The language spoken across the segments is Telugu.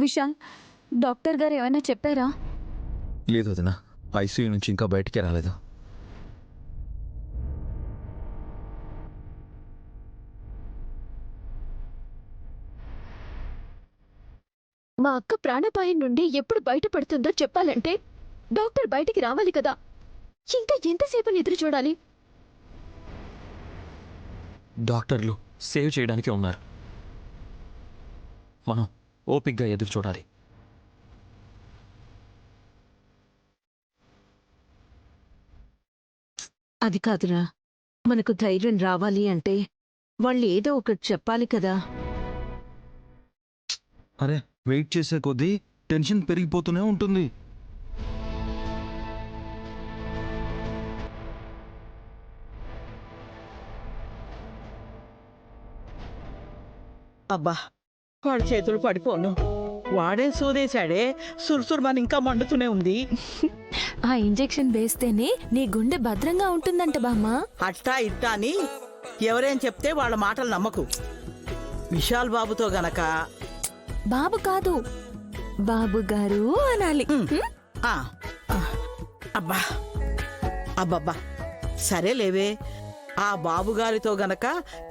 విశాల్, డాక్టర్ గారు ఏమైనా చెప్పారా? లేదు వదినా, ఐసీయూ నుంచి ఇంకా బయటికి రాలేదు. మా అక్క ప్రాణాపాయం నుండి ఎప్పుడు బయటపడుతుందో చెప్పాలంటే డాక్టర్ బయటికి రావాలి కదా. ఇంకా ఎంతసేపు ఎదురు చూడాలి? డాక్టర్లు సేవ్ చేయడానికి ఉన్నారు. మనం ఓపిక్గా ఎదురు చూడాలి. అది కాదురా, మనకు ధైర్యం రావాలి అంటే వాళ్ళు ఏదో ఒకటి చెప్పాలి కదా. అరే, వెయిట్ చేసే కొద్దీ టెన్షన్ పెరిగిపోతూనే ఉంటుంది. అబ్బా, వాడి చేతులు పడిపోను. వాడే సూదేశాడే, సురుసురుమని ఇంకా మండుతూనే ఉంది. ఆ ఇంజెక్షన్ వేస్తేనే నీ గుండె భద్రంగా ఉంటుందంట బామ్మ. అట్టా ఇట్టా అని ఎవరేం చెప్తే వాళ్ళ మాటలు నమ్మకు. విశాల్ బాబుతో గనక బాబు కాదు, బాబు గారు అనాలి. ఆ, అబ్బా అబ్బబ్బా, సరే లేవే. ఆ బాబుగారితో గనక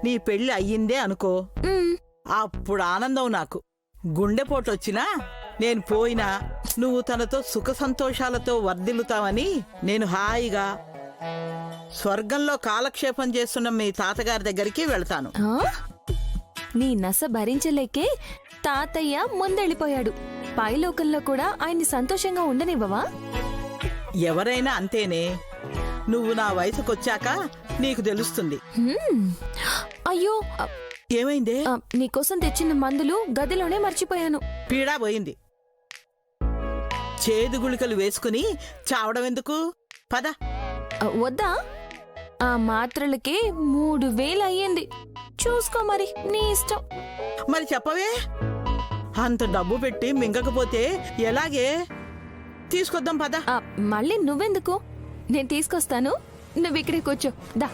నీ పెళ్లి అయ్యిందే అనుకో, అప్పుడు ఆనందం నాకు. గుండెపోటొచ్చినా నేను పోయినా నువ్వు తనతో సుఖ సంతోషాలతో వర్ధిల్లుతావని నేను హాయిగా స్వర్గంలో కాలక్షేపం చేస్తున్న మీ తాతగారి దగ్గరికి వెళ్తాను. నీ నస భరించలేకే తాతయ్య ముందెళ్ళిపోయాడు. పైలోకంలో కూడా ఆయన్ని సంతోషంగా ఉండనివ్వవా? ఎవరైనా అంతేనే. నువ్వు నా వయసుకొచ్చాక నీకు తెలుస్తుంది. అయ్యో, ఏమైందే? నీకోసం తెచ్చిన మందులు గదిలోనే మర్చిపోయాను. పీడా పోయింది. చేదు గుళికలు వేసుకుని చావడం ఎందుకు? పద. వద్దా? ఆ మాత్రలకే 3000 అయ్యింది. చూసుకో మరి, నీ ఇష్టం. మరి చెప్పవే. అంత డబ్బు పెట్టి మింగకపోతే ఎలాగే? తీసుకొద్దాం పద. మళ్ళీ నువ్వెందుకు? నేను తీసుకొస్తాను, నువ్వు ఇక్కడే కూర్చో. దా.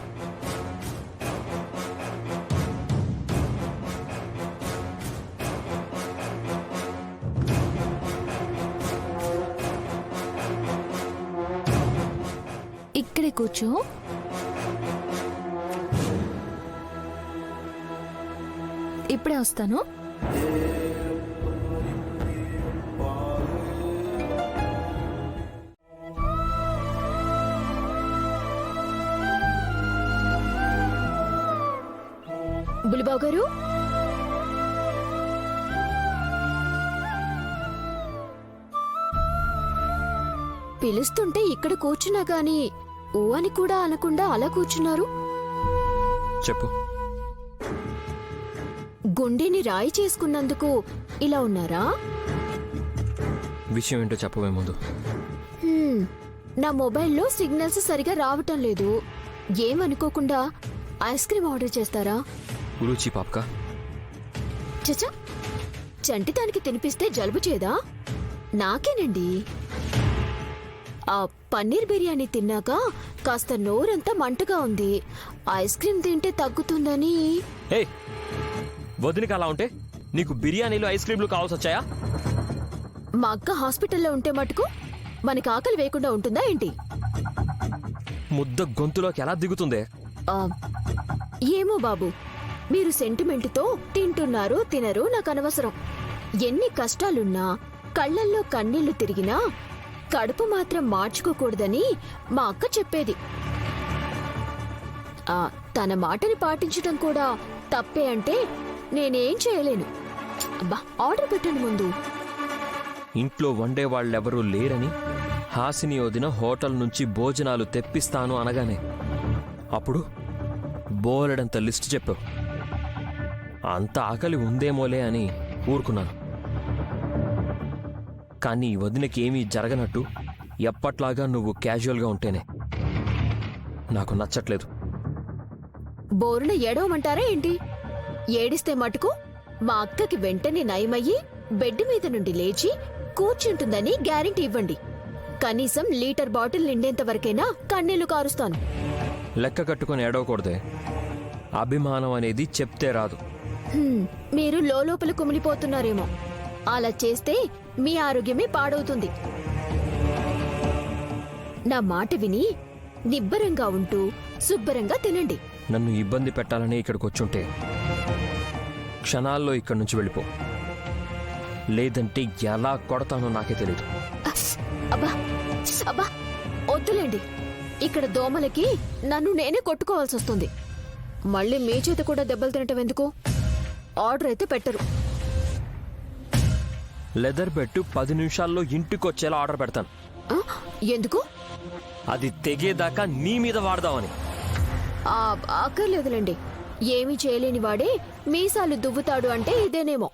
ఇక్కడే కూర్చో. ఇప్పుడే వస్తాను. బులిబాబు గారు, పిలుస్తుంటే ఇక్కడ కూర్చున్నా గాని ఓ అని కూడా అనకుండా అలా కూర్చున్నారు. చెప్పు. గుండెని రాయి చేసుకున్నందుకు ఇలా ఉన్నారా? విషయం ఏంటో చెప్పవే ముందు. నా మొబైల్లో సిగ్నల్స్ సరిగా రావటం లేదు. ఏమనుకోకుండా ఐస్ క్రీమ్ ఆర్డర్ చేస్తారా? రుచి పాపకా. చచ్చా, చంటిదానికి తినిపిస్తే జలుబు చేదా? నాకేనండి. ఆ పన్నీర్ బిర్యానీ తిన్నాక కాస్త నోరంతా మంటగా ఉంది. ఐస్ క్రీమ్ తింటే తగ్గుతుందని. హే, వదినకి అలా ఉంటే నీకు బిర్యానీలు ఐస్ క్రీమ్లు కావాల్సి వచ్చాయా? మా అక్క హాస్పిటల్లో ఉంటే మటుకు మనకి ఆకలి వేయకుండా ఉంటుందా ఏంటి? ముద్ద గొంతులోకి ఎలా దిగుతుందే? ఏమో బాబు, మీరు సెంటిమెంటుతో తింటున్నారో తినరో నాకు అనవసరం. ఎన్ని కష్టాలున్నా, కళ్ళల్లో కన్నీళ్లు తిరిగినా కడుపు మాత్రం మార్చుకోకూడదని మా అక్క చెప్పేది. తన మాటని పాటించడం కూడా తప్పే అంటే నేనేం చేయలేను. అబ్బా, ఆర్డర్ పెట్టండి ముందు. ఇంట్లో వండే వాళ్ళెవరూ లేరని హాసిని వదిన హోటల్ నుంచి భోజనాలు తెప్పిస్తాను అనగానే అప్పుడు బోలెడంత లిస్ట్ చెప్పావు. అంత ఆకలి ఉందేమోలే అని ఊరుకున్నాను. కానీ ఈ వదినకి ఏమీ జరగనట్టు ఎప్పట్లాగా నువ్వు క్యాజువల్గా ఉంటేనే నాకు నచ్చట్లేదు. బోరున ఏడవమంటారా ఏంటి? ఏడిస్తే మటుకు మా అక్కకి వెంటనే నయమయ్యి బెడ్ మీద నుండి లేచి కూర్చుంటుందని గ్యారెంటీ ఇవ్వండి. కనీసం లీటర్ బాటిల్ నిండేంత వరకైనా కన్నీళ్లు కారుస్తాను. లెక్క కట్టుకొని ఏడవకూడదే. అభిమానం అనేది చెప్తే రాదు. మీరు లోపల కుమిలిపోతున్నారేమో. అలా చేస్తే మీ ఆరోగ్యమే పాడవుతుంది. నా మాట విని నిబ్బరంగా ఉంటూ శుభ్రంగా తినండి. నన్ను ఇబ్బంది పెట్టాలని ఇక్కడికి వచ్చుంటే క్షణాల్లో ఇక్కడి నుంచి వెళ్ళిపో. లేదంటే ఎలా కొడతానో నాకే తెలీదు. అస్! అబ్బా అబ్బా వద్దులేండి. ఇక్కడ దోమలకి నన్ను నేనే కొట్టుకోవాల్సి వస్తుంది. మళ్ళీ మీ చేత కూడా దెబ్బలు తినటం ఎందుకు? ఆర్డర్ అయితే పెట్టరు. లెదర్ బెట్టు 10 నిమిషాల్లో ఇంటికొచ్చేలా ఆర్డర్ పెడతాను. ఆ? ఎందుకు? అది తెగేదాకా నీ మీద వాడదామని. అక్కర్లేదులేండి. ఏమీ చేయలేని వాడే మీసాలు దువ్వుతాడు అంటే ఇదేనేమో.